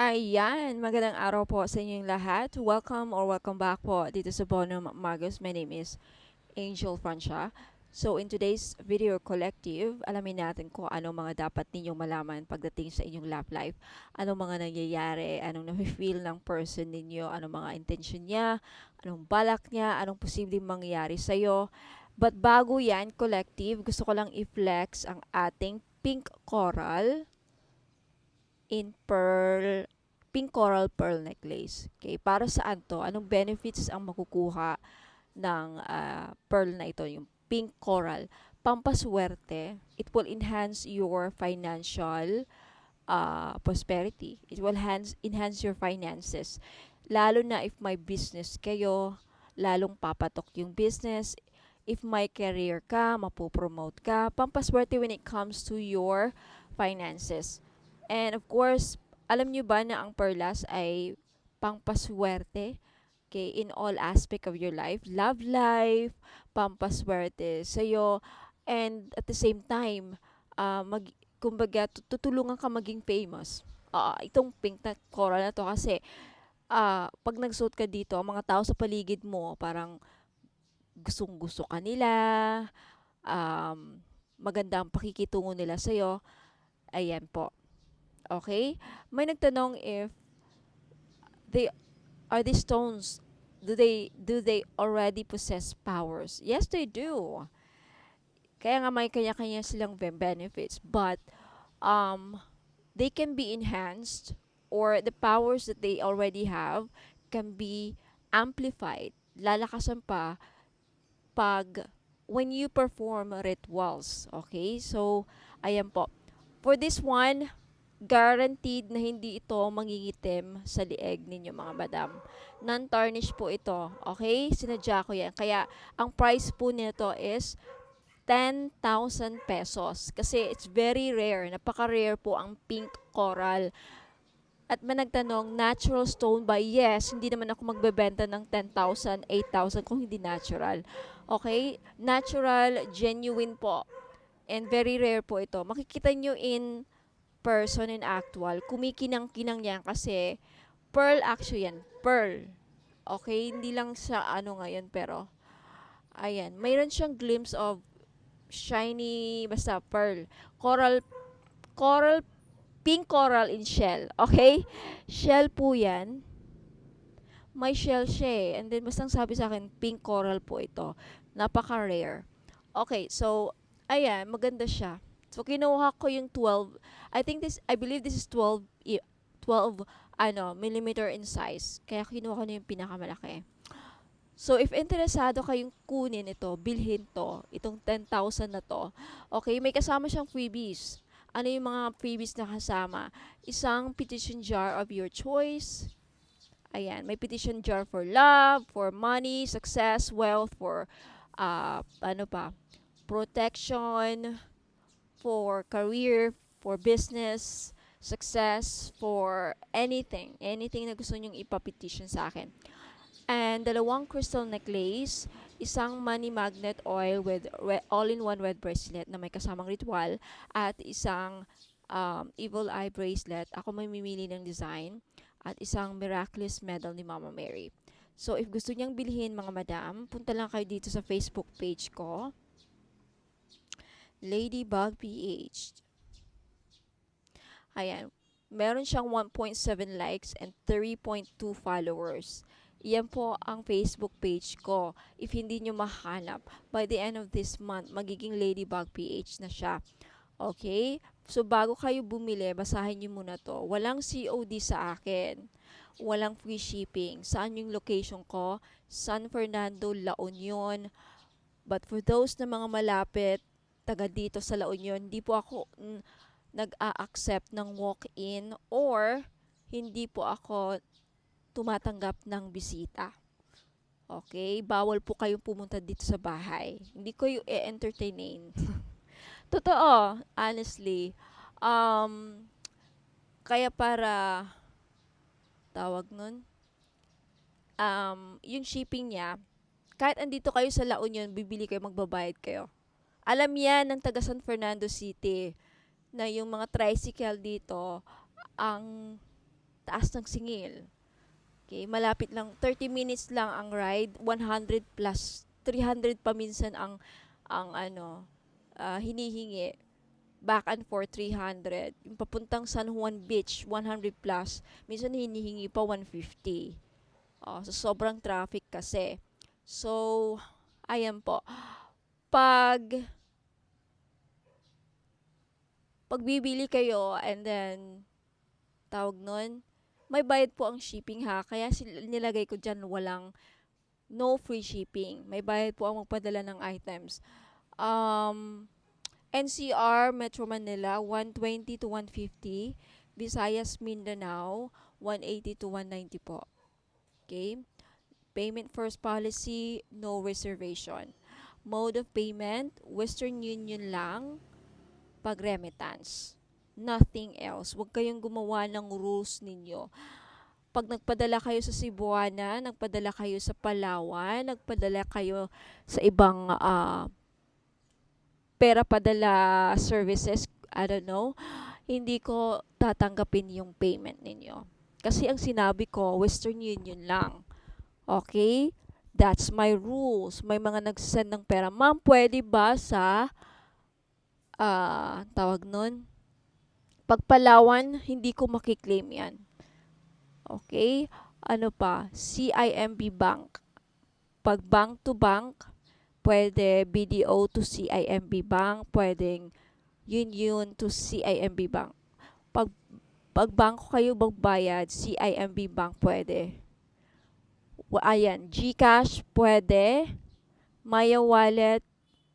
Ayan, magandang araw po sa inyong lahat. Welcome back po dito sa Bonum Magos. My name is Angel Francia. So in today's video collective, alamin natin kung anong mga dapat ninyong malaman pagdating sa inyong love life. Anong mga nangyayari, anong nafe-feel ng person ninyo, anong mga intention niya, anong balak niya, anong posibleng mangyayari sa'yo. But bago yan, collective, gusto ko lang i-flex ang ating pink coral in pink coral pearl necklace. Okay, para saan to? Anong benefits ang makukuha ng pearl na ito, yung pink coral? Pampaswerte. It will enhance your financial prosperity. It will enhance your finances. Lalo na if may business kayo, lalong papatok yung business. If may career ka, mapopromote ka. Pampaswerte when it comes to your finances. And of course, alam nyo ba na ang perlas ay pangpaswerte? Okay, in all aspect of your life, love life, pampaswerte sa'yo, and at the same time, kumbaga, tutulungan ka maging famous. Itong pink na coral na to kasi, pag nagsuot ka dito, ang mga tao sa paligid mo, parang gustong-gusto ka nila, um, maganda ang pakikitungo nila sa'yo. Ayan po. Okay? May nagtanong if they are these stones, do they already possess powers? Yes, they do. Kaya nga may kanya-kanya silang benefits, but um they can be enhanced, or the powers that they already have can be amplified. Lalakasan pa pag when you perform rituals. Okay? So, ayan po. For this one, guaranteed na hindi ito mangingitim sa lieg ninyo mga madam. Non-tarnish po ito. Okay? Sinadya ko yan. Kaya, ang price po nito is 10,000 pesos. Kasi it's very rare. Napaka-rare po ang pink coral. At may nagtanong, natural stone ba? Yes, hindi naman ako magbebenta ng 10,000, 8,000 kung hindi natural. Okay? Natural, genuine po. And very rare po ito. Makikita nyo in person and actual. Kumikinang-kinang yan kasi pearl actually yan. Pearl. Okay? Hindi lang sa ano ngayon pero ayan. Mayroon siyang glimpse of shiny, basta pearl. Coral, pink coral in shell. Okay? Shell po yan. May shell siya eh. And then, basta sabi sa akin, pink coral po ito. Napaka-rare. Okay, so, ayan, maganda siya. So, kinuha ko yung 12. I believe this is 12 millimeter in size. Kaya kinuha ko na yung pinakamalaki. So, if interesado kayong kunin ito, bilhin to, itong 10,000 na to, okay, may kasama siyang freebies. Ano yung mga freebies na kasama? Isang petition jar of your choice. Ayan, may petition jar for love, for money, success, wealth, for, ano pa, protection, for career, for business, success, for anything na gusto nyong ipapetition sa akin. And dalawang crystal necklace, isang money magnet oil with all-in-one red bracelet na may kasamang ritual, at isang evil eye bracelet. Ako may mimili ng design. At isang miraculous medal ni Mama Mary. So, if gusto niyang bilhin mga madam, punta lang kayo dito sa Facebook page ko, Ladybug PH. Ayan. Meron siyang 1.7 likes and 3.2 followers. Yan po ang Facebook page ko. If hindi nyo mahanap, by the end of this month, magiging Ladybug PH na siya. Okay? So, bago kayo bumili, basahin nyo muna to. Walang COD sa akin. Walang free shipping. Saan yung location ko? San Fernando, La Union. But for those na mga malapit, taga dito sa La Union, hindi po ako nag-a-accept ng walk-in, or hindi po ako tumatanggap ng bisita. Okay? Bawal po kayong pumunta dito sa bahay. Hindi ko yung entertain. Totoo, honestly. Um, Kaya para, tawag nun, yung shipping niya, kahit andito kayo sa La Union, bibili kayo, magbabayad kayo. Alam yan ng taga San Fernando City na yung mga tricycle dito, ang taas ng singil. Okay, malapit lang, 30 minutes lang ang ride, 100 plus, 300 pa minsan ang hinihingi. Back and forth 300. Yung papuntang San Juan Beach, 100 plus. Minsan hinihingi pa 150. So sobrang traffic kasi. So, ayan po. Pag bibili kayo and then tawag nun, may bayad po ang shipping ha. Kaya nilagay ko dyan no free shipping. May bayad po ang magpadala ng items. NCR, Metro Manila, 120 to 150. Visayas, Mindanao, 180 to 190 po. Okay? Payment first policy, no reservation. Mode of payment, Western Union lang, pag remittance. Nothing else. Huwag kayong gumawa ng rules ninyo. Pag nagpadala kayo sa Cebuana, nagpadala kayo sa Palawan, nagpadala kayo sa ibang pera padala services, I don't know, hindi ko tatanggapin yung payment ninyo. Kasi ang sinabi ko, Western Union lang. Okay? That's my rules. May mga nagsasend ng pera. Ma'am, pwede ba sa tawag nun? Pagpalawan, hindi ko makiklaim yan. Okay? Ano pa? CIMB Bank. Pag bank to bank, pwede BDO to CIMB Bank, pwedeng Union to CIMB Bank. Pag bangko kayo magbayad, CIMB Bank pwede. Ayan, GCash pwede, Maya Wallet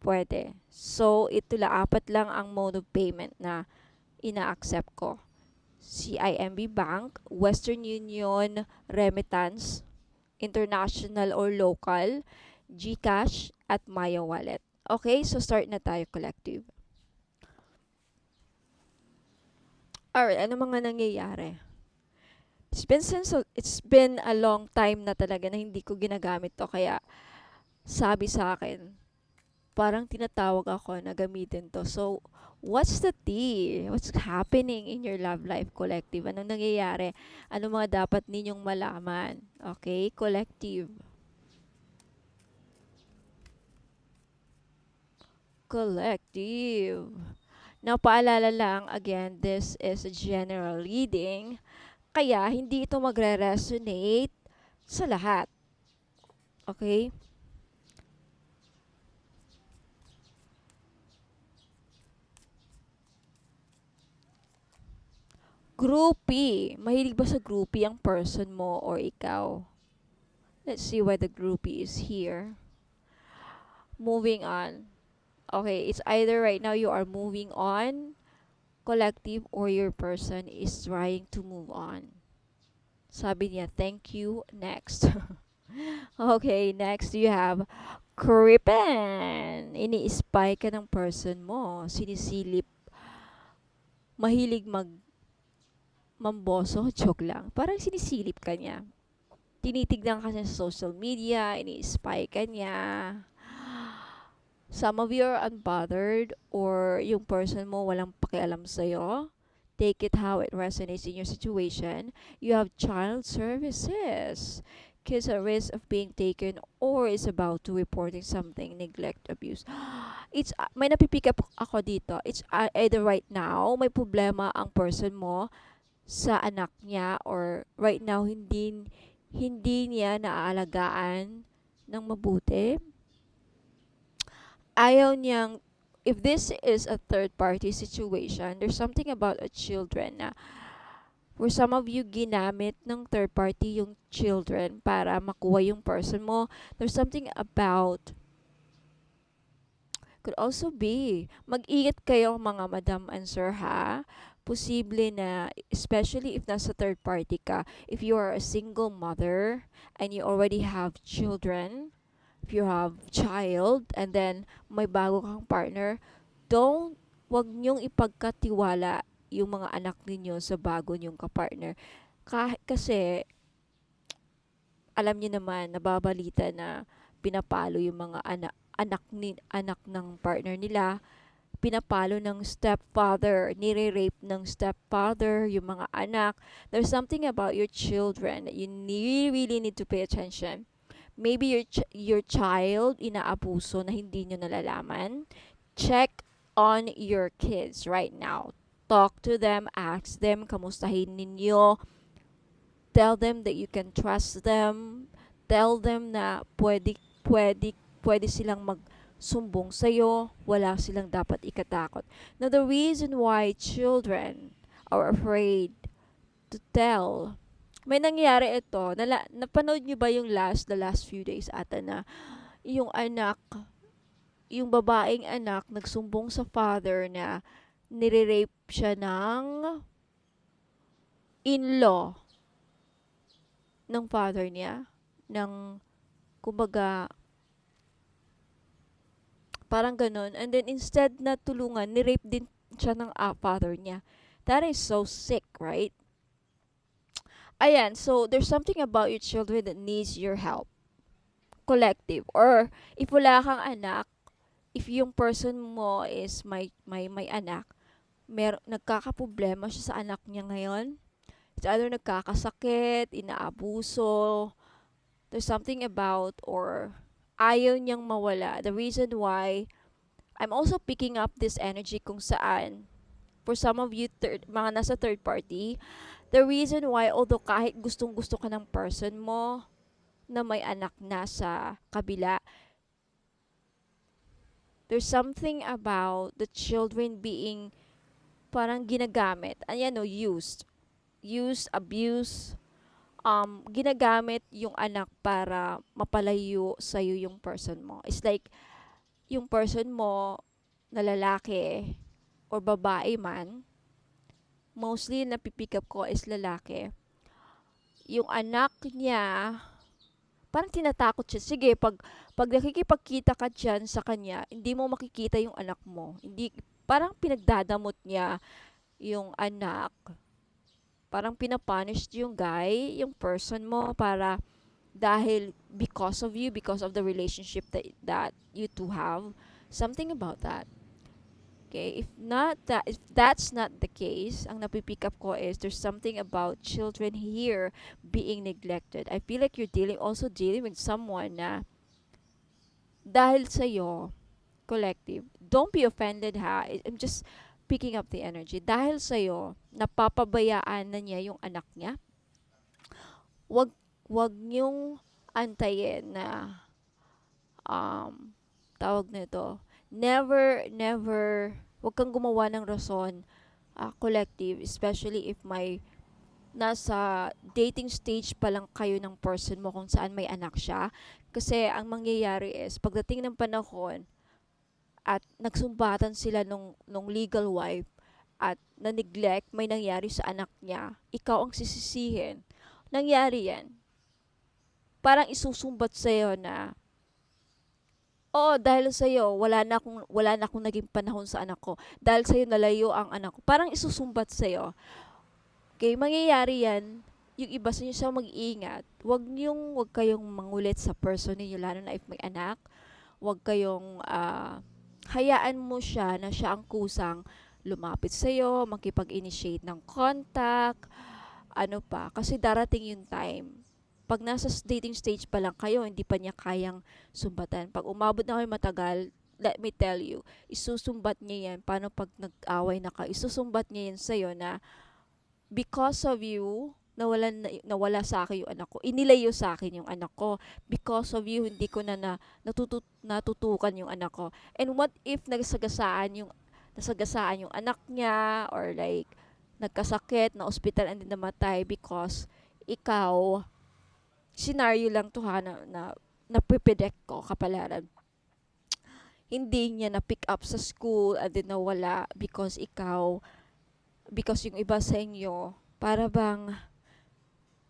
pwede. So, ito lang, 4 lang ang mode of payment na ina-accept ko. CIMB Bank, Western Union, Remittance, International or Local, GCash, at Maya Wallet. Okay, so start na tayo, collective. Alright, ano mga nangyayari? It's been a long time na talaga na hindi ko ginagamit to, kaya sabi sa akin, parang tinatawag ako na gamitin to. So, what's the tea? What's happening in your love life, collective? Anong nangyayari? Ano mga dapat ninyong malaman? Okay, collective. Collective. Now, paalala lang, again, this is a general reading. Kaya, hindi ito magre-resonate sa lahat. Okay? Groupie. Mahilig ba sa groupie ang person mo or ikaw? Let's see why the groupie is here. Moving on. Okay, it's either right now you are moving on, collective, or your person is trying to move on. Sabi niya, thank you, next. Okay, next you have creeping. Ini-spy ka ng person mo. Sinisilip. Mahilig mamboso. Joke lang. Parang sinisilip ka niya. Tinitignan ka niya sa social media. Ini-spy ka niya. Some of you are unbothered or yung person mo walang pakialam sa'yo. Take it how it resonates in your situation. You have child services. Kids at risk of being taken or is about to reporting something, neglect, abuse. It's may napipick up ako dito. It's either right now may problema ang person mo sa anak niya or right now hindi niya naaalagaan ng mabuti. Ayaw niyang, if this is a third party situation, there's something about a children na for some of you ginamit ng third party yung children para makuha yung person mo. There's something about, could also be, mag-ingat kayo mga madam and sir ha. Posible na, especially if nasa third party ka, if you are a single mother and you already have children, if you have child and then may bago kang partner, wag niyong ipagkatiwala yung mga anak ninyo sa bago niyong kapartner. Kasi alam niyo naman, nababalita na pinapalo yung mga anak ng partner nila pinapalo ng stepfather, nire-rape ng stepfather, yung mga anak. There's something about your children that you really need to pay attention. Maybe your child inaabuso na hindi nyo nalalaman. Check on your kids right now. Talk to them, ask them, kamustahin ninyo. Tell them that you can trust them. Tell them na pwede silang magsumbong sa'yo. Wala silang dapat ikatakot. Now, the reason why children are afraid to tell, may nangyari ito. Napanood nyo ba yung the last few days ata na yung anak, yung babaeng anak, nagsumbong sa father na nire-rape siya ng in-law ng father niya, ng, kumbaga, parang ganun. And then, instead na tulungan, ni-rape din siya ng father niya. That is so sick, right? Ayan, so, there's something about your children that needs your help. Collective. Or, if wala kang anak, if yung person mo is may anak, nagkakaproblema siya sa anak niya ngayon. It's either nagkakasakit, inaabuso, there's something about, or ayaw niyang mawala. The reason why I'm also picking up this energy kung saan, for some of you, mga nasa third party, the reason why, although kahit gustong-gusto ka ng person mo na may anak na sa kabila, there's something about the children being parang ginagamit. Ayan, no, used, abuse, ginagamit yung anak para mapalayo sa'yo yung person mo. It's like, yung person mo na lalaki or babae man, mostly napipick up ko is lalaki, yung anak niya, parang tinatakot siya. Sige, pag nakikipagkita ka dyan sa kanya, hindi mo makikita yung anak mo. Hindi, parang pinagdadamot niya yung anak. Parang pinapunish yung guy, yung person mo, para dahil because of you, because of the relationship that you two have, something about that. Okay, if that's not the case, ang napipick up ko is there's something about children here being neglected. I feel like you're also dealing with someone na dahil sa'yo, collective, don't be offended ha, I'm just picking up the energy. Dahil sa'yo, napapabayaan na niya yung anak niya, wag niyong antayin na, tawag nito, never, wag kang gumawa ng rason, collective, especially if nasa dating stage pa lang kayo ng person mo kung saan may anak siya. Kasi ang mangyayari is, pagdating ng panahon, at nagsumbatan sila nung legal wife, at na-neglect, may nangyari sa anak niya, ikaw ang sisisihin. Nangyari yan. Parang isusumbat sa'yo na, oo, dahil sa'yo, wala na akong naging panahon sa anak ko. Dahil sa'yo, nalayo ang anak ko. Parang isusumbat sa'yo. Okay, mangyayari yan. Yung iba sa inyo sa mag-iingat. Wag kayong mangulit sa person ninyo, lalo na if may anak. Wag kayong, hayaan mo siya na siya ang kusang lumapit sa'yo, makipag-initiate ng contact, ano pa. Kasi darating yung time. Pag nasa dating stage pa lang kayo, hindi pa niya kayang sumbatan. Pag umabot na kayo matagal, let me tell you, isusumbat niya yan. Paano pag nag-away na kayo? Isusumbat niya yan sa'yo na, because of you, nawala sa akin yung anak ko. Inilayo sa akin yung anak ko. Because of you, hindi ko natutukan yung anak ko. And what if nasagasaan yung anak niya, or like, nagkasakit, na ospital, and then namatay because ikaw, scenario lang to ha, na predict ko, kapalaran. Hindi niya na-pick up sa school, and then nawala because yung iba sa inyo, para bang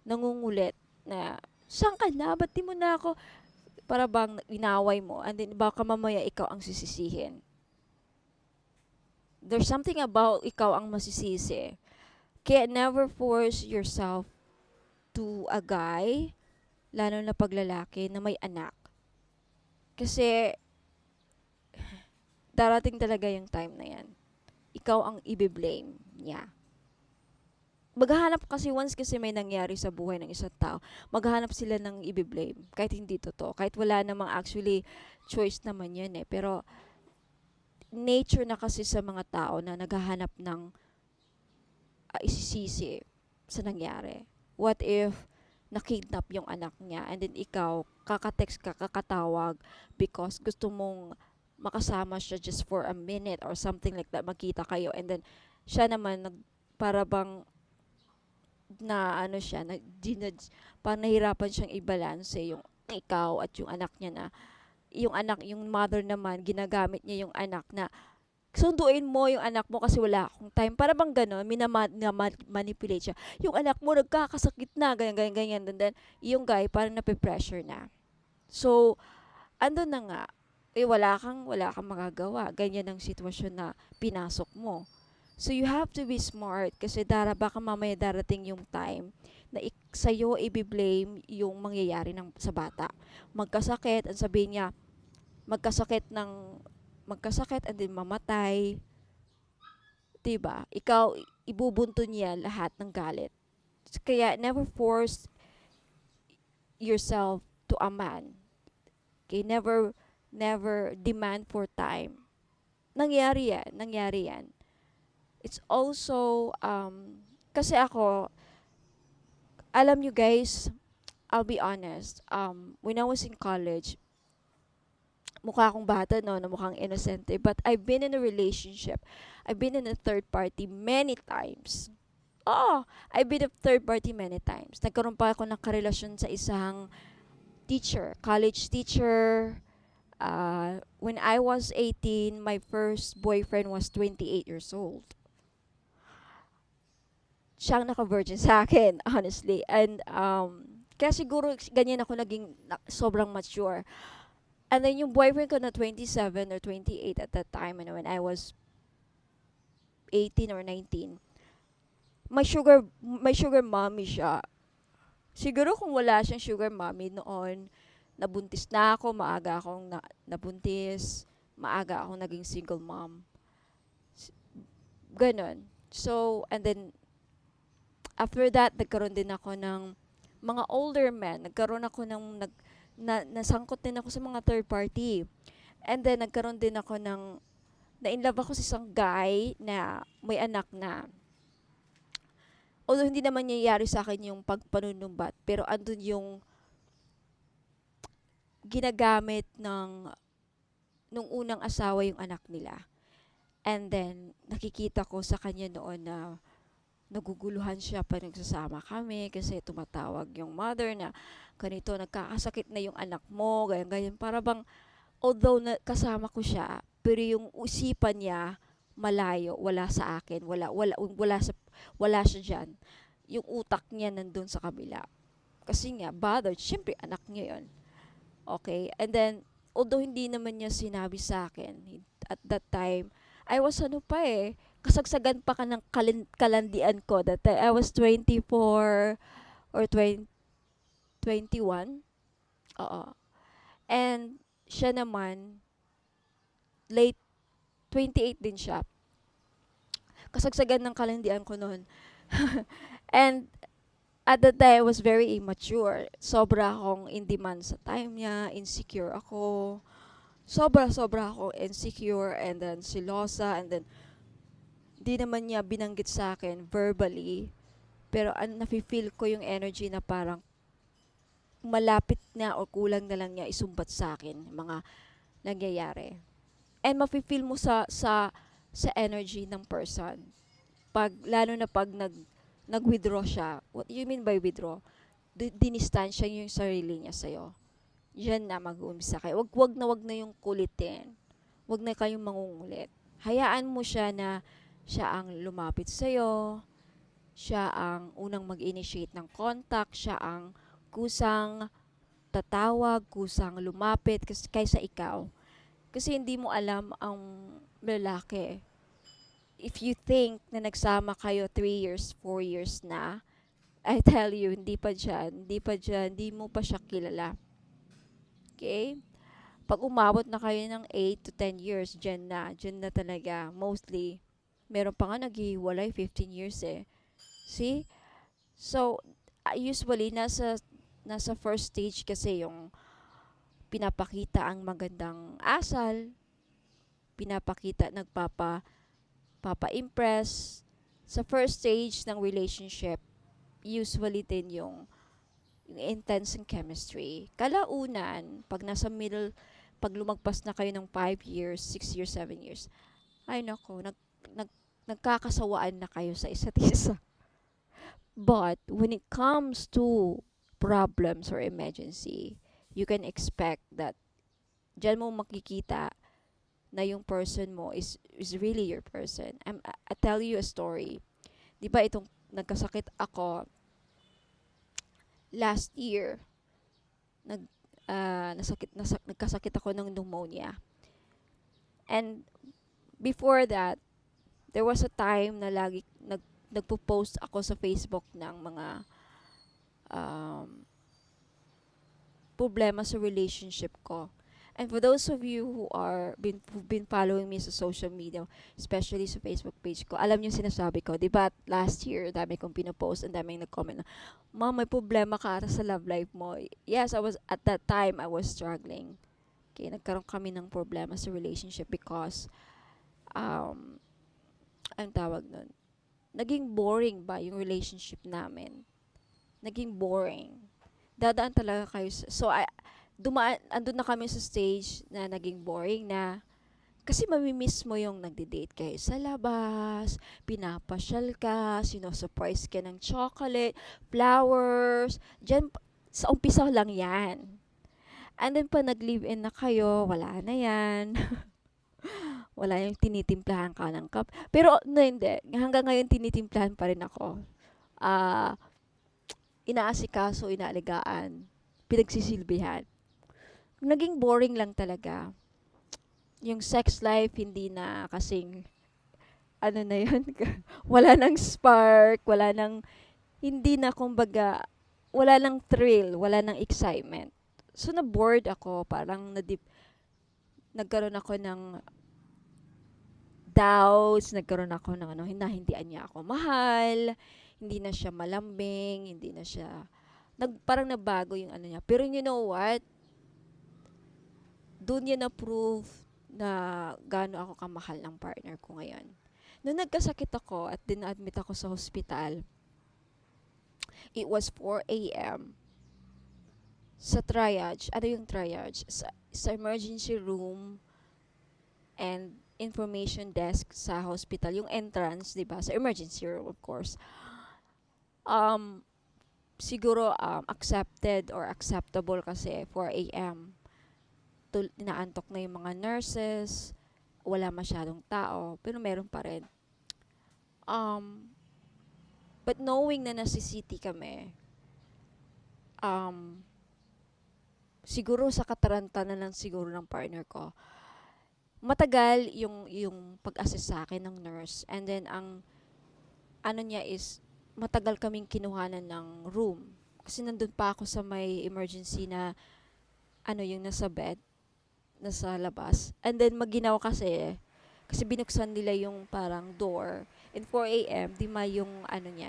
nangungulit na, saan ka na? Ba't di mo na ako? Para bang inaway mo, and then baka mamaya ikaw ang sisisihin. There's something about ikaw ang masisisi. Kaya never force yourself to a guy, lalo na pag lalaki, na may anak. Kasi, darating talaga yung time na yan. Ikaw ang i-blame niya. Maghahanap kasi once kasi may nangyari sa buhay ng isang tao, maghahanap sila ng i-blame kahit hindi totoo, kahit wala namang actually choice naman yan eh. Pero nature na kasi sa mga tao na naghahanap ng isisisi sa nangyari. What if nakidnap yung anak niya and then ikaw kakatext ka, kakatawag because gusto mong makasama siya just for a minute or something like that, magkita kayo, and then siya naman para bang na ano siya, parang nahirapan siyang i-balance yung ikaw at yung anak niya, na yung anak, yung mother naman ginagamit niya yung anak na sunduin mo yung anak mo kasi wala akong time. Para bang gano'n, manipulate siya. Yung anak mo nagkakasakit na, ganyan, ganyan, ganyan. And then, yung guy parang nape-pressure na. So, ando na nga, wala kang magagawa. Ganyan ang sitwasyon na pinasok mo. So, you have to be smart kasi baka mamaya darating yung time na sa'yo i-blame yung mangyayari sa bata. Magkasakit, ang sabihin niya, magkasakit and then mamatay. 'Di ba? Ikaw, ibubunto niya lahat ng galit. Kaya never force yourself to a man. Okay, never demand for time. Nangyari yan. It's also kasi ako, alam you guys, I'll be honest, when I was in college, mukha akong bata no, na mukhang innocent, but I've been in a relationship. I've been in a third party many times. Oh, I've been a third party many times. Nagkaroon pa ako ng karelasyon sa isang teacher, college teacher. When I was 18, my first boyfriend was 28 years old. Siyang naka-virgin sa akin, honestly. And kaya siguro ganyan ako naging sobrang mature. And then yung boyfriend ko na 27 or 28 at that time, and when I was 18 or 19, may sugar mommy siya. Siguro kung wala siyang sugar mommy noon, nabuntis na ako, maaga akong nabuntis, maaga akong naging single mom. Ganon. So, and then, after that, nagkaroon din ako ng mga older men. Nagkaroon ako nasangkot din ako sa mga third party. And then, nagkaroon din ako na-inlove ako sa isang guy na may anak na. Although hindi naman nangyayari sa akin yung pagpanunumbat, pero andun yung ginagamit nung unang asawa yung anak nila. And then, nakikita ko sa kanya noon na naguguluhan siya pa nagsasama kami kasi tumatawag yung mother na ganito, nagkakasakit na yung anak mo, ganyan-ganyan. Para bang, although kasama ko siya, pero yung usipan niya, malayo, wala sa akin, wala siya dyan. Yung utak niya nandun sa kabila. Kasi nga, bothered. Siyempre, anak niya yun. Okay? And then, although hindi naman niya sinabi sa akin, at that time, I was kasagsagan pa ka ng kalandian ko. That time, I was 24 or 21. Oo. And, siya naman, late 28 din siya. Kasagsagan ng kalandian ko noon. And at that time, I was very immature. Sobra akong in demand sa time niya, insecure ako. Sobra ako insecure and then silosa, and then di naman niya binanggit sa akin verbally, pero nafe-feel ko yung energy na parang malapit na o kulang na lang niya isumbat sa akin mga nangyayari. And mafe-feel mo sa energy ng person. Lalo na pag nag-withdraw siya. What you mean by withdraw? Dinistansya yung sarili niya sa'yo. Yan na mag-uumpisa kayo. Wag na yung kulitin. Wag na kayong mangungulit. Hayaan mo siya na siya ang lumapit sa'yo. Siya ang unang mag-initiate ng contact. Siya ang kusang tatawag, kusang lumapit kaysa ikaw. Kasi hindi mo alam ang lalaki. If you think na nagsama kayo 3 years, 4 years na, I tell you, hindi mo pa siya kilala. Okay? Pag umabot na kayo ng 8 to 10 years, dyan na talaga, mostly. Meron pa nga naghihiwalay 15 years eh. See? So, usually, nasa first stage kasi yung pinapakita ang magandang asal, pinapakita, papa-impress. Sa first stage ng relationship, usually din yung intense and chemistry. Kalaunan, pag lumagpas na kayo ng 5 years, 6 years, 7 years, ay nako, nag, nagkakasawaan na kayo sa isa't isa. But when it comes to problems or emergency, you can expect that dyan mo makikita na yung person mo is really your person. I tell you a story. Di ba itong nagkasakit ako last year, nag, nagkasakit ako ng pneumonia. And before that, there was a time na lagi nagpo-post ako sa Facebook ng mga um, problema sa relationship ko. And for those of you who've been following me sa social media, especially sa Facebook page ko, alam niyo sinasabi ko, 'di ba? Last year, dami kong pinopost, and daming nag-comment na, "Ma'am, may problema ka ata sa love life mo." Yes, at that time I was struggling. Okay, nagkaroon kami ng problema sa relationship because ang tawag nun, naging boring ba yung relationship namin? Naging boring. Dadaan talaga kayo andun na kami sa stage na naging boring na kasi mamimiss mo yung nagde-date kayo sa labas, pinapasyal ka, sino-surprise ka ng chocolate, flowers, dyan, sa umpisa lang yan. And then pa nag-live-in na kayo, wala na yan. Wala yung tinitimplahan ka ng cup. Pero hindi, hanggang ngayon tinitimplahan pa rin ako. Ah, inaasikaso, inaalagaan, pinagsisilbihan. Naging boring lang talaga. Yung sex life, hindi na kasing, ano na yun, wala nang spark, hindi na kumbaga, wala nang thrill, wala nang excitement. So, na-bored ako, parang nagkaroon ako ng doubts, nagkaroon ako ng hinahindian niya ako mahal, hindi na siya malambing, hindi na siya, parang nabago yung ano niya. Pero you know what? Doon niya na-prove na gaano ako kamahal ng partner ko ngayon. Noong nagkasakit ako at din-admit ako sa hospital, it was 4 a.m. Sa triage, ano yung triage? Sa emergency room and information desk sa hospital, yung entrance, 'di ba? Sa emergency room, of course. Siguro accepted or acceptable kasi 4 a.m. Inaantok na yung mga nurses, wala masyadong tao, pero meron pa rin. But knowing na nasi-city kami, siguro sa katarantanan lang siguro ng partner ko, matagal yung pag-assist sa akin ng nurse. And then ang ano niya is matagal kaming kinuhanan ng room. Kasi nandun pa ako sa may emergency na yung nasa bed, nasa labas. And then maginaw kasi binuksan nila yung parang door. And 4 a.m., di ma yung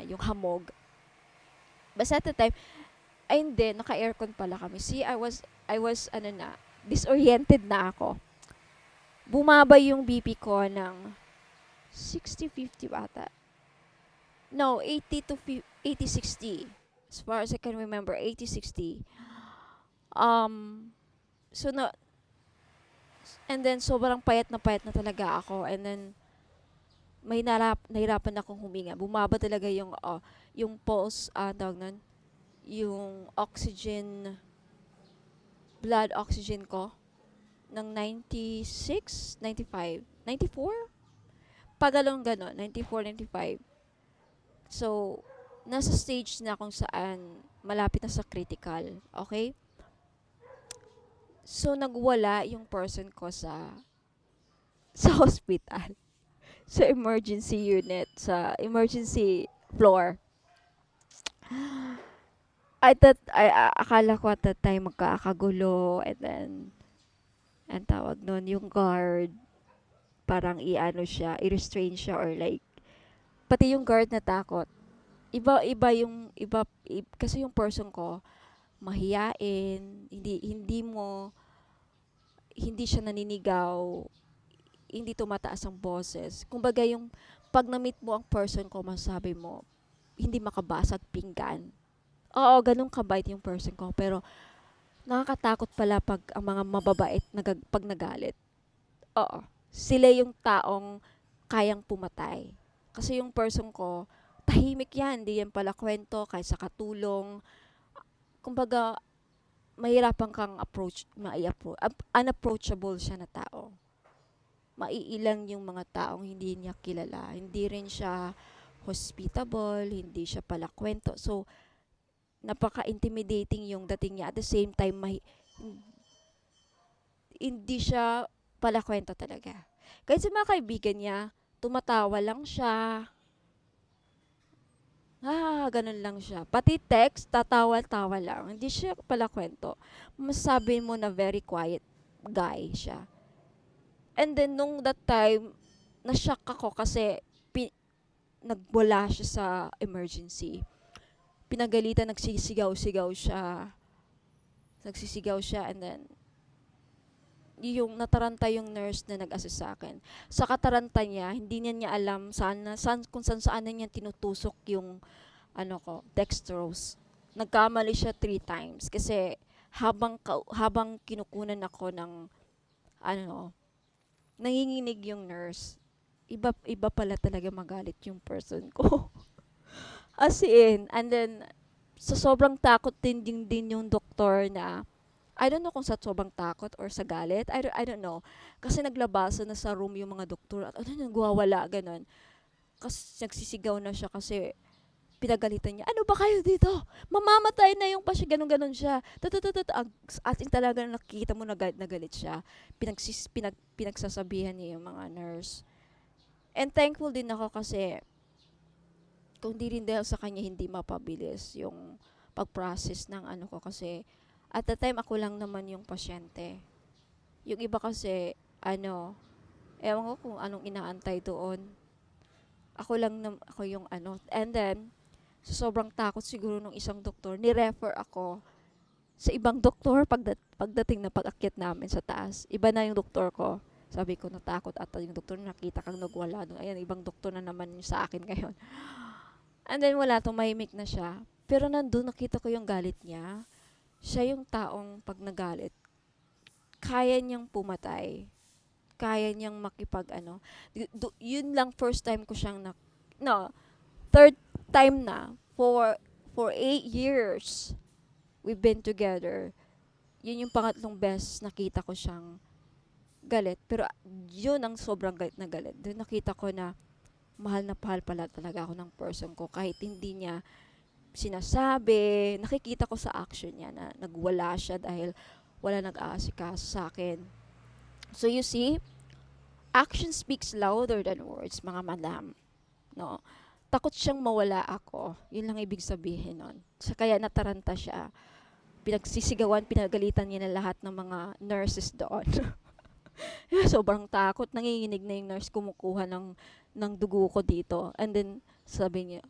yung hamog. Basta at the time, ay hindi, naka-aircon pala kami. See, I was disoriented na ako. Bumaba yung BP ko ng 60-50 bata. No, 80-60. As far as I can remember, 80-60. So and then sobrang payat na talaga ako. And then nahirapan akong huminga. Bumaba talaga yung pulse, tawag nun, yung blood oxygen ko ng 96, 95, 94? Pagalong gano'n, 94, 95. So, nasa stage na kung saan malapit na sa critical. Okay? So, nagwala yung person ko sa hospital. Sa emergency unit, sa emergency floor. Akala ko at that time magkakagulo, and then ang tawag nun, yung guard, parang i-ano siya, i-restrain siya or like, pati yung guard natakot. Iba yung, kasi yung person ko, mahiyain, hindi siya naninigaw, hindi tumataas ang boses. Kumbaga yung, pag na-meet mo ang person ko, masabi mo, hindi makabasag pinggan. Oo, ganun kabait yung person ko. Pero, nakakatakot pala pag ang mga mababait pag nagalit. Oo. Sila yung taong kayang pumatay. Kasi yung person ko, tahimik yan. Hindi yan pala kwento, kaysa katulong. Kumbaga, mahirapan kang unapproachable siya na tao. Maiilang yung mga taong hindi niya kilala. Hindi rin siya hospitable, hindi siya pala kwento. So, napaka-intimidating yung dating niya. At the same time, hindi siya pala kwento talaga. Kahit sa mga kaibigan niya, tumatawa lang siya. Ganun lang siya. Pati text, tatawa-tawa lang. Hindi siya pala kwento. Masabi mo na very quiet guy siya. And then, nung that time, na-shock ako kasi nagbula siya sa emergency. Pinagalitan, nagsisigaw-sigaw siya. Nagsisigaw siya and then, yung nataranta yung nurse na nag-assist sa akin. Sa kataranta niya, hindi niya alam kung saan na niya tinutusok yung dextrose. Nagkamali siya 3 times kasi habang kinukunan ako ng nanginginig yung nurse. Iba pala talaga magalit yung person ko. As in, and then sa sobrang takot din yung doktor na I don't know kung sa sobrang takot or sa galit. I don't know. Kasi naglabasan na sa room yung mga doktor at nagwawala, ganun. Kasi nagsisigaw na siya kasi pinagalitan niya. Ano ba kayo dito? Mamamatay na yung pasyente. Ganun siya. As in talaga nakikita mo na galit siya. Pinagsasabihan niya yung mga nurse. And thankful din ako kasi kung di rin dahil sa kanya hindi mapabilis yung pag-process ng ko kasi at the time, ako lang naman yung pasyente. Yung iba kasi, ewan ko kung anong inaantay doon. Ako yung And then, sa sobrang takot siguro ng isang doktor, ni-refer ako sa ibang doktor pagdating na pag-akyat namin sa taas. Iba na yung doktor ko. Sabi ko, natakot at yung doktor nakita kang nagwala doon. Ayan, ibang doktor na naman yung sa akin ngayon. And then, wala, tumahimik na siya. Pero nandun, nakita ko yung galit niya. Siya yung taong pag nagalit, kaya niyang pumatay. Kaya niyang yun lang first time ko siyang third time na for 8 years we've been together. Yun yung pangatlong beses nakita ko siyang galit. Pero yun ang sobrang galit na galit. Doon nakita ko na mahal na mahal pala talaga ako ng person ko kahit hindi niya sinasabi, nakikita ko sa action niya na nagwala siya dahil wala nag-aasikaso sa akin. So you see, action speaks louder than words, mga madam. No? Takot siyang mawala ako. Yun lang ibig sabihin nun. So, kaya nataranta siya. Pinagsisigawan, pinagalitan niya na lahat ng mga nurses doon. Sobrang takot. Nanginginig na yung nurse kumukuha ng dugo ko dito. And then, sabi niya,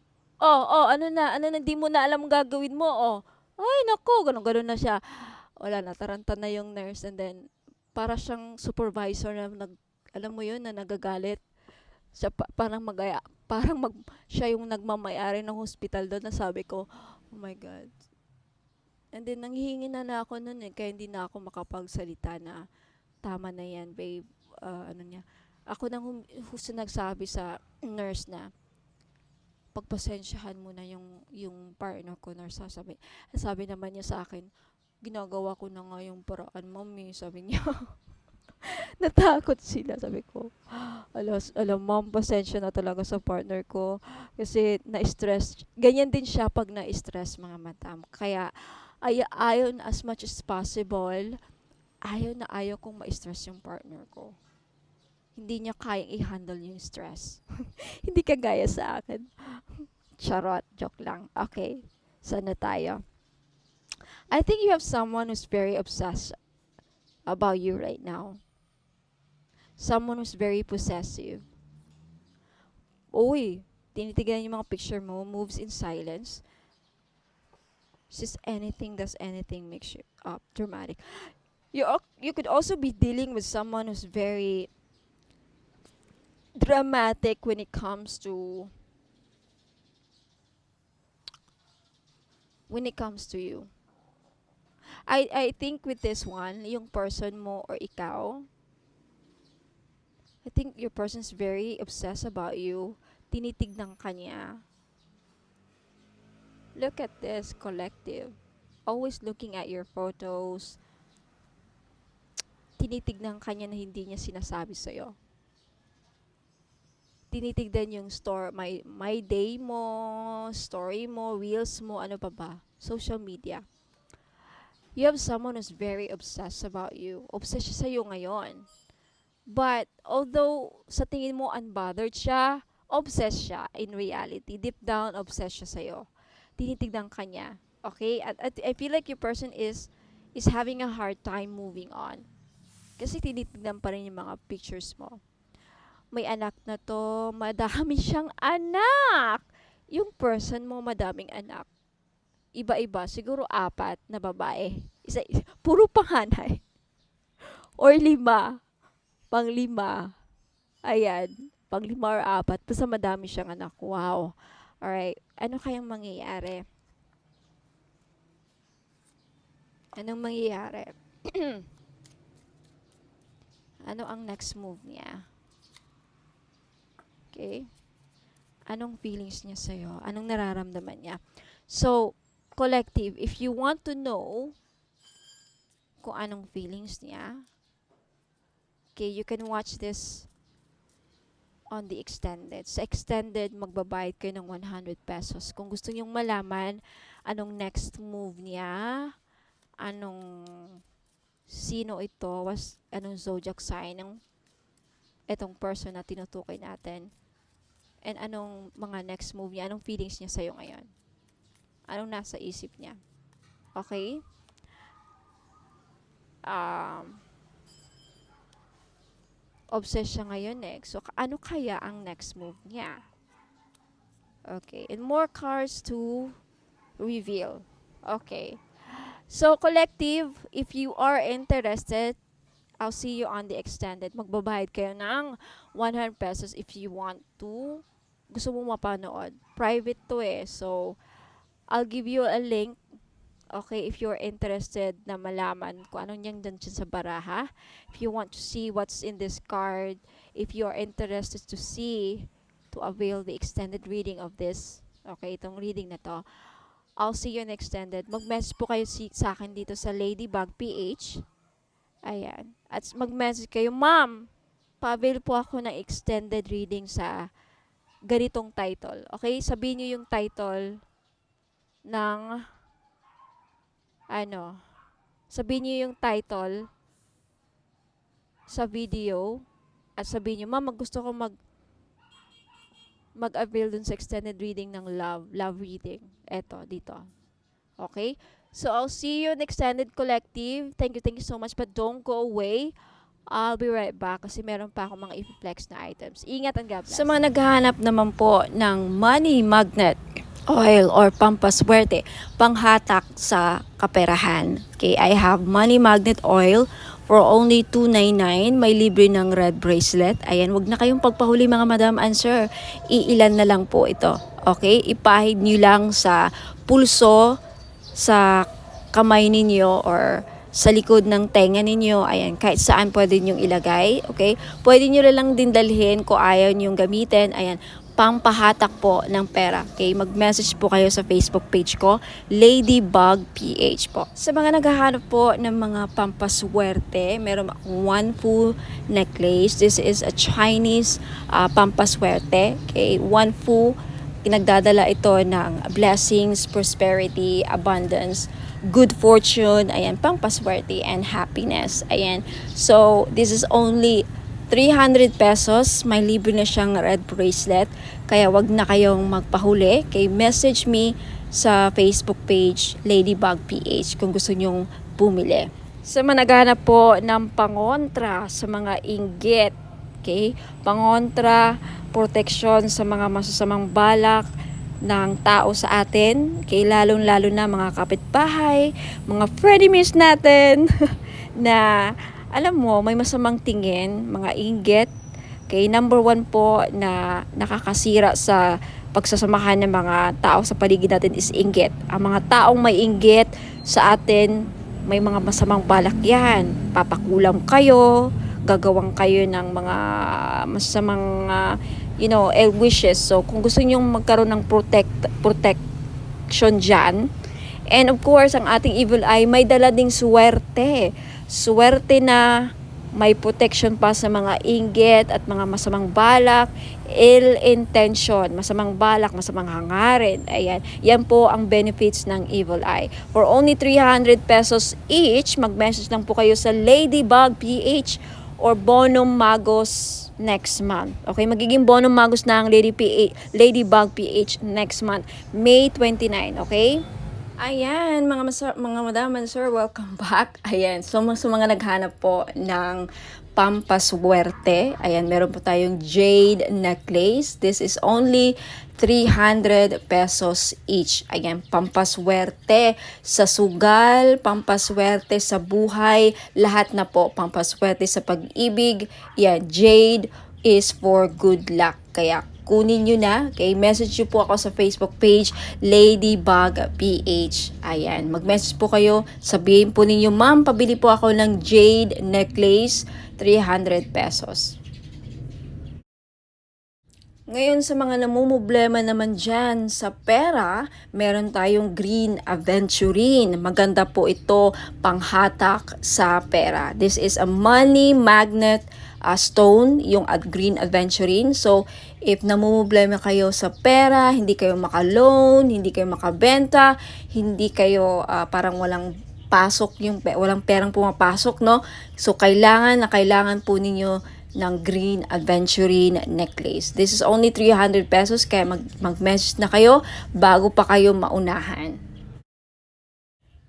ano na, di mo na alam gagawin mo, Ay, nako, ganun na siya. Wala, nataranta na yung nurse and then, para siyang supervisor na alam mo yun, na nagagalit. Siya siya yung nagmamayari ng hospital doon na sabi ko, oh my God. And then, nanghihingi na ako nun kaya hindi na ako makapagsalita na, tama na yan, babe. Ako nang nagsabi sa nurse na, pagpasensyahan mo na yung partner ko nurse sabi naman niya sa akin, ginagawa ko na nga yung paraan, mami, sabi niya. Natakot sila, sabi ko. Alam ma'am, pasensya na talaga sa partner ko kasi na-stress. Ganyan din siya pag na-stress, mga madam. Kaya ayaw na as much as possible, ayaw kong ma-stress yung partner ko. Hindi niya kayang i-handle yung stress. Hindi kagaya sa akin. Charot, joke lang. Okay, saan na tayo? I think you have someone who's very obsessed about you right now. Someone who's very possessive. Uy, tinitignan yung mga picture mo, moves in silence. Says anything, does anything, makes you up dramatic. You could also be dealing with someone who's very dramatic when it comes to you. I think with this one, yung person mo or ikaw, I think your person's very obsessed about you. Tinitignan ka niya. Look at this, collective. Always looking at your photos. Tinitignan ka niya na hindi niya sinasabi sa'yo. Tinitignan yung my day mo, story mo, reels mo, ano pa ba? Social media. You have someone who's very obsessed about you. Obsessed siya sa'yo ngayon. But, although sa tingin mo unbothered siya, obsessed siya in reality. Deep down, obsessed siya sa'yo. Tinitignan ka niya. Okay? At I feel like your person is having a hard time moving on. Kasi tinitignan pa rin yung mga pictures mo. May anak na to, madami siyang anak. Yung person mo, madaming anak. Iba-iba, siguro 4 na babae. Puro panganay. Or 5. Pang-5. Ayan. Pang-5 or 4. Basta madami siyang anak. Wow. Alright. Ano kayang mangyayari? Anong mangyayari? Ano ang next move niya? Okay? Anong feelings niya sa'yo? Anong nararamdaman niya? So, collective, if you want to know kung anong feelings niya, okay, you can watch this on the extended. Sa extended, magbabayad kayo ng 100 pesos. Kung gusto nyong malaman anong next move niya, sino ito, anong zodiac sign ng etong person na tinutukoy natin, and anong mga next move niya, anong feelings niya sa'yo ngayon. Anong nasa isip niya. Okay? Obsessed siya ngayon eh. So, ano kaya ang next move niya? Okay. And more cards to reveal. Okay. So, collective, if you are interested, I'll see you on the extended. Magbabayad kayo ng 100 pesos if you want to. Gusto mo mapanood. Private to eh. So, I'll give you a link. Okay, if you're interested na malaman kung anong niyang dyan sa baraha. If you want to see what's in this card. If you're interested to avail the extended reading of this. Okay, itong reading na to. I'll see you in extended. Mag-message po kayo sa akin dito sa Ladybug PH. Ayan. At mag-message kayo, Ma'am, pa-avail po ako ng extended reading sa ganitong title. Okay? Sabihin nyo yung title ng sabihin nyo yung title sa video at sabihin nyo, Ma'am, gusto ko mag-avail dun sa extended reading ng love reading. Eto, dito. Okay? So, I'll see you in extended collective. Thank you so much. But don't go away. I'll be right back kasi meron pa akong mga i-flex na items. Ingat and God bless. Sa mga naghahanap naman po ng money magnet oil or pampaswerte, panghatak sa kaperahan. Okay, I have money magnet oil for only $2.99. May libre ng red bracelet. Ayan, wag na kayong pagpahuli mga madam and sir. Iilan na lang po ito. Okay, ipahid nyo lang sa pulso, sa kamay ninyo or sa likod ng tenga ninyo. Ayan, kahit saan pwede nyong ilagay. Okay? Pwede nyo lang din dalhin kung ayaw nyong gamitin. Ayan, pampahatak po ng pera. Okay? Mag-message po kayo sa Facebook page ko, Ladybug PH po. Sa mga naghahanap po ng mga pampaswerte, meron akong one full necklace. This is a Chinese pampaswerte. Okay? One full, nagdadala ito ng blessings, prosperity, abundance, good fortune, ayan, pampaswerte, and happiness. Ayan. So, this is only 300 pesos. May libre na siyang red bracelet. Kaya wag na kayong magpahuli. Okay, message me sa Facebook page, Ladybug PH, kung gusto nyong bumili. Sa mga naghahanap po ng pangontra sa mga inggit, okay? Pangontra, proteksyon sa mga masasamang balak ng tao sa atin, okay? Lalong-lalo na mga kapitbahay, mga frenemies natin na alam mo, may masamang tingin, mga inggit. Okay, number 1 po na nakakasira sa pagsasamahan ng mga tao sa paligid natin is inggit. Ang mga taong may inggit sa atin, may mga masamang balak yan. Papakulam kayo, gagawang kayo ng mga masamang wishes. So kung gusto niyo magkaroon ng protection dyan, and of course ang ating evil eye may dala ding swerte na may protection pa sa mga inggit at mga masamang balak, ill intention, masamang balak, masamang hangarin. Ayan, yan po ang benefits ng evil eye. For only 300 pesos each, mag-message lang po kayo sa Ladybug PH or Bonum Magos next month. Okay, magiging Bonum Magos na ang Ladybug PH next month, May 29, okay? Ayan, mga madam and sir, welcome back. Ayan, so sa mga naghanap po ng pampaswerte, ayan, meron po tayong jade necklace. This is only 300 pesos each. Ayan, pampaswerte sa sugal, pampaswerte sa buhay, lahat na po, pampaswerte sa pag-ibig. Yan, jade is for good luck. Kaya kunin nyo na. Okay, message nyo po ako sa Facebook page, Ladybug PH. Ayan, mag-message po kayo. Sabihin po ninyo, ma'am, pabili po ako ng jade necklace, 300 pesos. Ngayon sa mga namumblema naman dyan sa pera, meron tayong green aventurine. Maganda po ito panghatak sa pera. This is a money magnet stone, yung green aventurine. So, if namumblema kayo sa pera, hindi kayo maka-loan, hindi kayo makabenta, hindi kayo parang walang pasok, walang perang pumapasok, no? So, kailangan po ninyo ng green aventurine necklace. This is only 300 pesos, kaya mag-message na kayo bago pa kayo maunahan.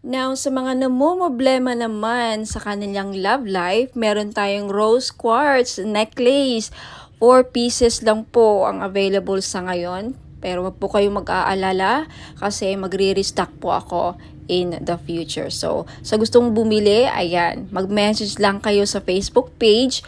Now, sa mga namumblema naman sa kanilang love life, meron tayong rose quartz necklace. 4 pieces lang po ang available sa ngayon. Pero wag po kayong mag-aalala kasi magre-restock po ako in the future. So, sa gustong bumili, ayan, mag-message lang kayo sa Facebook page,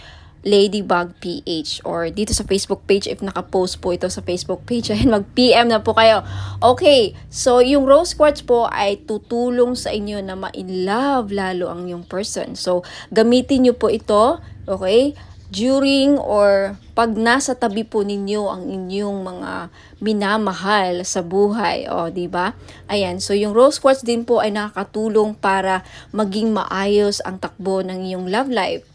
Ladybug PH, or dito sa Facebook page if naka-post po ito sa Facebook page, ayan, mag-PM na po kayo. Okay, so yung rose quartz po ay tutulong sa inyo na ma-in-love lalo ang yung person. So, gamitin nyo po ito, okay, during or pag nasa tabi po ninyo ang inyong mga minamahal sa buhay, o di ba? Ayan, so yung rose quartz din po ay nakakatulong para maging maayos ang takbo ng iyong love life.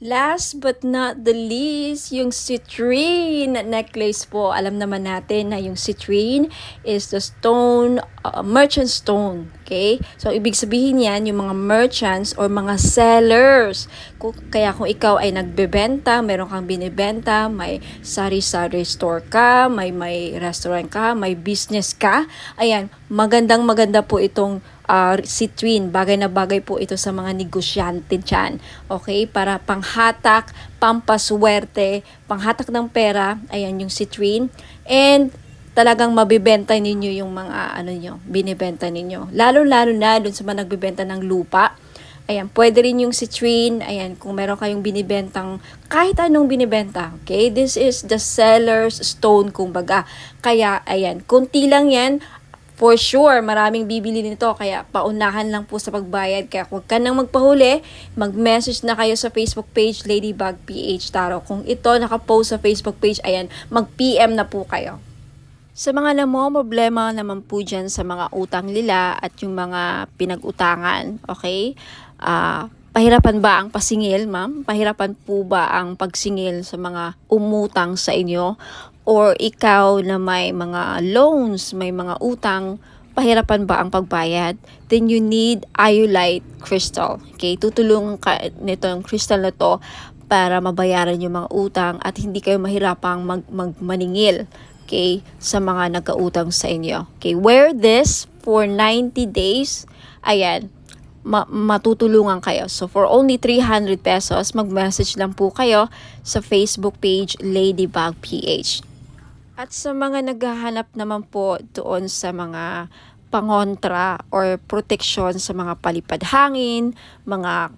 Last but not the least, yung citrine necklace po. Alam naman natin na yung citrine is the stone, merchant stone. Okay? So, ibig sabihin yan, yung mga merchants or mga sellers. Kaya kung ikaw ay nagbebenta, meron kang binibenta, may sari-sari store ka, may restaurant ka, may business ka, ayan, maganda po itong citrine. Bagay na bagay po ito sa mga negosyante dyan. Okay? Para panghatak, pampaswerte, panghatak ng pera, ayan yung citrine. And talagang mabibenta ninyo yung mga binibenta ninyo. Lalo-lalo na dun sa mga nagbibenta ng lupa. Ayan, pwede rin yung citrine. Ayan, kung meron kayong binibentang kahit anong binibenta. Okay? This is the seller's stone, kumbaga. Kaya, ayan, kunti lang yan. For sure, maraming bibili nito, kaya paunahan lang po sa pagbayad. Kaya huwag ka nang magpahuli, mag-message na kayo sa Facebook page, Ladybug PH Tarot. Kung ito nakapost sa Facebook page, ayan, mag-PM na po kayo. Sa mga problema naman po dyan sa mga utang nila at yung mga pinag-utangan, okay? Pahirapan ba ang pasingil, ma'am? Pahirapan po ba ang pagsingil sa mga umutang sa inyo? Or ikaw na may mga loans, may mga utang, pahirapan ba ang pagbayad? Then you need iolite crystal. Okay? Tutulungan ka nito yung crystal na to para mabayaran yung mga utang at hindi kayo mahirapang maningil, okay, sa mga nagkautang sa inyo. Okay? Wear this for 90 days. Ayan. matutulungan kayo. So for only 300 pesos, mag-message lang po kayo sa Facebook page Ladybug PH. At sa mga naghahanap naman po doon sa mga pangontra or protection sa mga palipad hangin, mga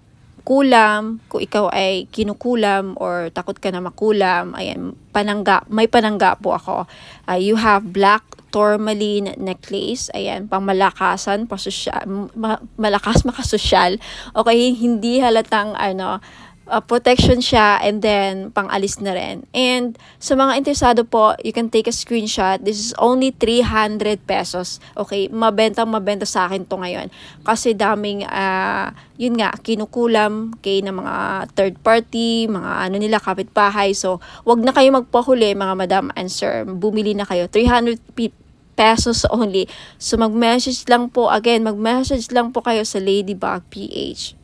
kulam, kung ikaw ay kinukulam or takot ka na makulam, ayan, may panangga po ako. You have black tourmaline necklace, ayan, pangmalakasan, malakas makasosyal, okay, hindi halatang protection siya, and then pang-alis na rin. And sa mga interesado po, you can take a screenshot. This is only 300 pesos. Okay, mabenta sa akin to ngayon. Kasi daming, yun nga, kinukulam kay na mga third party, mga nila, kapitbahay. So, wag na kayo magpahuli, mga madam and sir. Bumili na kayo. 300 pesos only. So, mag-message lang po kayo sa Ladybug PH.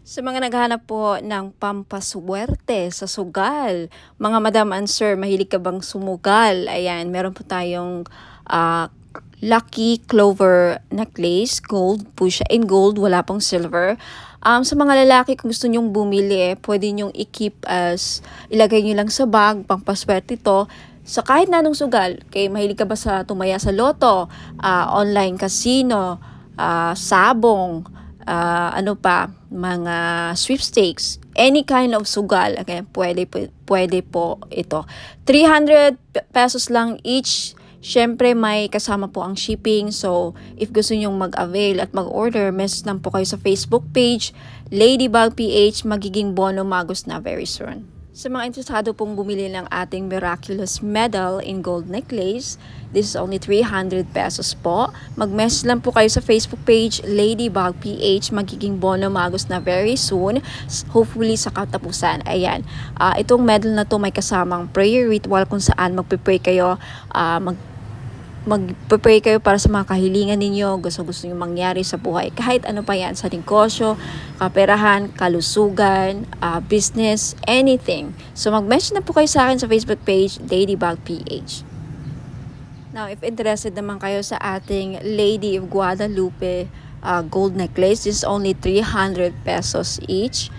Sa mga naghahanap po ng pampaswerte sa sugal, mga madam and sir, mahilig ka bang sumugal? Ayan, meron po tayong Lucky Clover necklace, gold po siya, in gold, wala pong silver. Sa mga lalaki, kung gusto nyong bumili, pwede nyong i-keep ilagay nyo lang sa bag, pampaswerte to. Sa kahit na anong sugal, kay mahilig ka ba sa tumaya sa loto, online casino, sabong, mga sweepstakes, any kind of sugal, okay, pwede po ito. 300 pesos lang each. Syempre may kasama po ang shipping. So if gusto nyong mag-avail at mag-order, message lang po kayo sa Facebook page Ladybug PH. Magiging Bono Magus na very soon. Sa mga interesado pong bumili ng ating miraculous medal in gold necklace, this is only 300 pesos po. Mag-message lang po kayo sa Facebook page Ladybug PH. Magiging Bono Magus na very soon. Hopefully sa katapusan. Ayan. Itong medal na to may kasamang prayer ritual kung saan magpe-pray kayo, magpe-pray kayo para sa mga kahilingan ninyo, gusto nyo mangyari sa buhay. Kahit ano pa yan, sa negosyo, kaperahan, kalusugan, business, anything. So mag-message na po kayo sa akin sa Facebook page, Ladybug PH. Now, if interested naman kayo sa ating Lady of Guadalupe gold necklace, this is only 300 pesos each.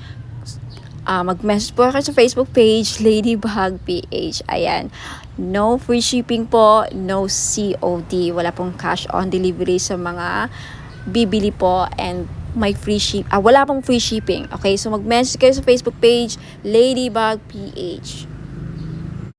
Mag-message po kayo sa Facebook page, Ladybug PH. Ayan. No free shipping po, no COD. Wala pong cash on delivery sa mga bibili po, and wala pong free shipping. Okay, so mag-message kayo sa Facebook page, Ladybug PH.